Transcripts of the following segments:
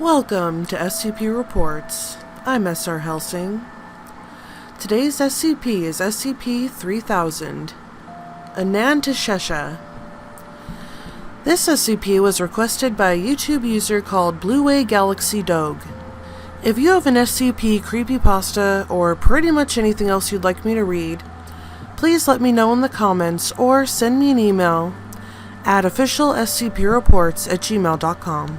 Welcome to SCP Reports. I'm SR Hellsing. Today's SCP is SCP-3000, Ananteshesha. This SCP was requested by a YouTube user called Blue Way Galaxy Dog. If you have an SCP creepypasta or pretty much anything else you'd like me to read, please let me know in the comments or send me an email at officialscpreports@gmail.com.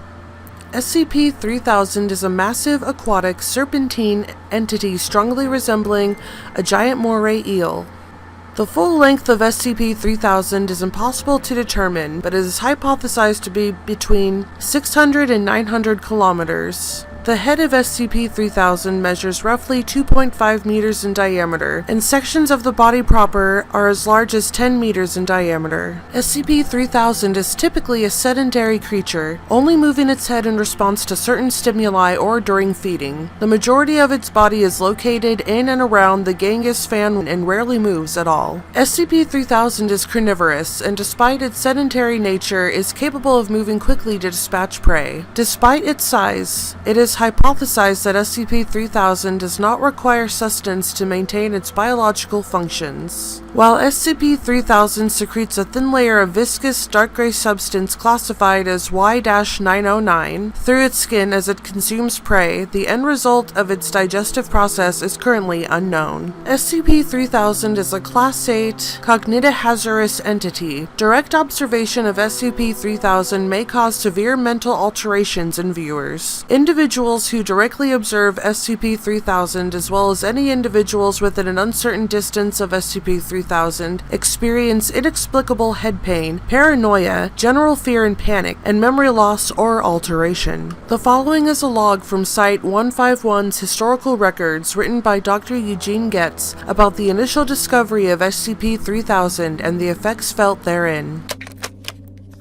SCP-3000 is a massive aquatic serpentine entity strongly resembling a giant moray eel. The full length of SCP-3000 is impossible to determine, but it is hypothesized to be between 600 and 900 kilometers. The head of SCP-3000 measures roughly 2.5 meters in diameter, and sections of the body proper are as large as 10 meters in diameter. SCP-3000 is typically a sedentary creature, only moving its head in response to certain stimuli or during feeding. The majority of its body is located in and around the Ganges Fan1 and rarely moves at all. SCP-3000 is carnivorous, and despite its sedentary nature, is capable of moving quickly to dispatch prey. Despite its size, it is hypothesized that SCP-3000 does not require sustenance to maintain its biological functions. While SCP-3000 secretes a thin layer of viscous dark gray substance classified as Y-909 through its skin as it consumes prey, the end result of its digestive process is currently unknown. SCP-3000 is a Class 8 carnivorous entity. Direct observation of SCP-3000 may cause severe mental alterations in viewers. Individuals who directly observe SCP-3000, as well as any individuals within an uncertain distance of SCP-3000, experience inexplicable head pain, paranoia, general fear and panic, and memory loss or alteration. The following is a log from Site 151's historical records written by Dr. Eugene Getz about the initial discovery of SCP-3000 and the effects felt therein.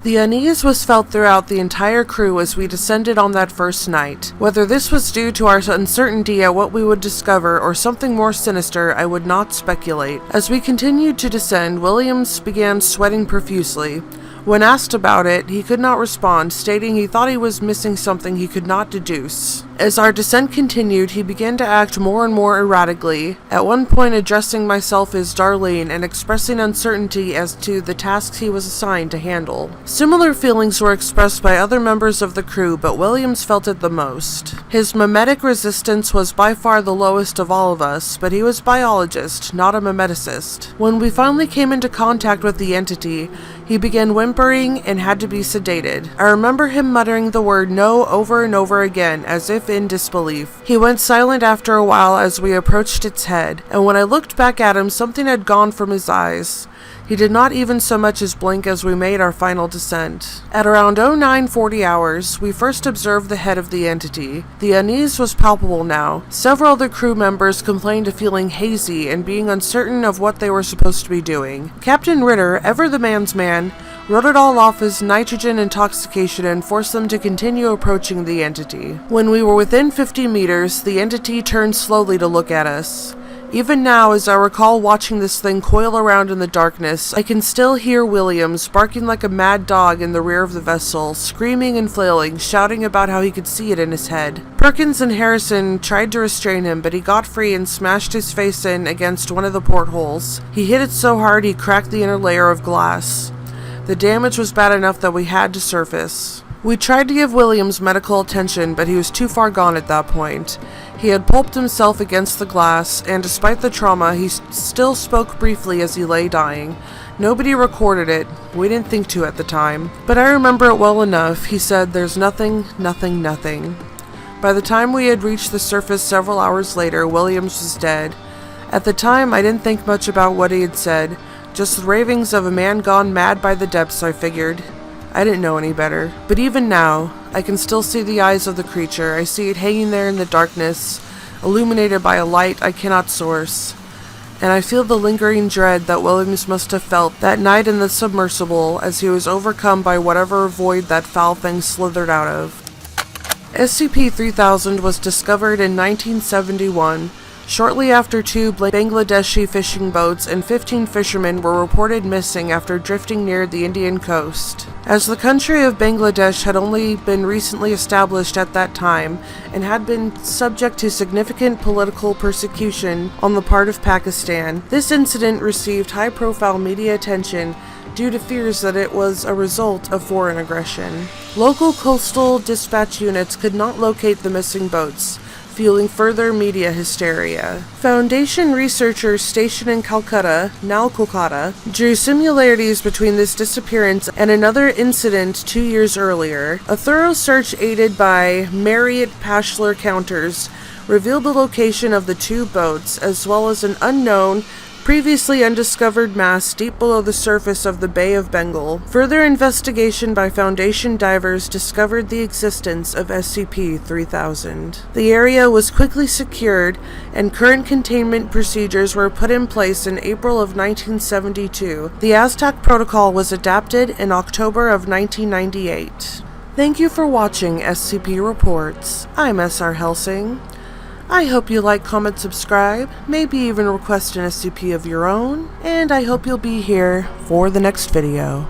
The unease was felt throughout the entire crew as we descended on that first night. Whether this was due to our uncertainty at what we would discover or something more sinister, I would not speculate. As we continued to descend, Williams began sweating profusely. When asked about it, he could not respond, stating he thought he was missing something he could not deduce. As our descent continued, he began to act more and more erratically, at one point addressing myself as Darlene and expressing uncertainty as to the tasks he was assigned to handle. Similar feelings were expressed by other members of the crew, but Williams felt it the most. His mimetic resistance was by far the lowest of all of us, but he was a biologist, not a mimeticist. When we finally came into contact with the entity, he began whimpering and had to be sedated. I remember him muttering the word "no" over and over again, as if in disbelief. He went silent after a while as we approached its head, and when I looked back at him, something had gone from his eyes. He did not even so much as blink as we made our final descent. At around 0940 hours, we first observed the head of the entity. The unease was palpable now. Several other crew members complained of feeling hazy and being uncertain of what they were supposed to be doing. Captain Ritter, ever the man's man, wrote it all off as nitrogen intoxication and forced them to continue approaching the entity. When we were within 50 meters, the entity turned slowly to look at us. Even now, as I recall watching this thing coil around in the darkness, I can still hear Williams barking like a mad dog in the rear of the vessel, screaming and flailing, shouting about how he could see it in his head. Perkins and Harrison tried to restrain him, but he got free and smashed his face in against one of the portholes. He hit it so hard he cracked the inner layer of glass. The damage was bad enough that we had to surface. We tried to give Williams medical attention, but he was too far gone at that point. He had pulped himself against the glass, and despite the trauma, he still spoke briefly as he lay dying. Nobody recorded it. We didn't think to at the time. But I remember it well enough. He said, "There's nothing, nothing, nothing." By the time we had reached the surface several hours later, Williams was dead. At the time, I didn't think much about what he had said. Just the ravings of a man gone mad by the depths, I figured. I didn't know any better. But even now, I can still see the eyes of the creature. I see it hanging there in the darkness, illuminated by a light I cannot source. And I feel the lingering dread that Williams must have felt that night in the submersible as he was overcome by whatever void that foul thing slithered out of. SCP-3000 was discovered in 1971 Shortly after, 2 Bangladeshi fishing boats and 15 fishermen were reported missing after drifting near the Indian coast. As the country of Bangladesh had only been recently established at that time and had been subject to significant political persecution on the part of Pakistan, this incident received high-profile media attention due to fears that it was a result of foreign aggression. Local coastal dispatch units could not locate the missing boats, fueling further media hysteria. Foundation researchers stationed in Calcutta, now Kolkata, drew similarities between this disappearance and another incident 2 years earlier. A thorough search aided by Marriott Pashler counters revealed the location of the 2 boats, as well as an unknown, previously undiscovered mass deep below the surface of the Bay of Bengal. Further investigation by Foundation divers discovered the existence of SCP-3000. The area was quickly secured, and current containment procedures were put in place in April of 1972. The Aztec Protocol was adapted in October of 1998. Thank you for watching SCP Reports. I'm SR Hellsing. I hope you like, comment, subscribe, maybe even request an SCP of your own, and I hope you'll be here for the next video.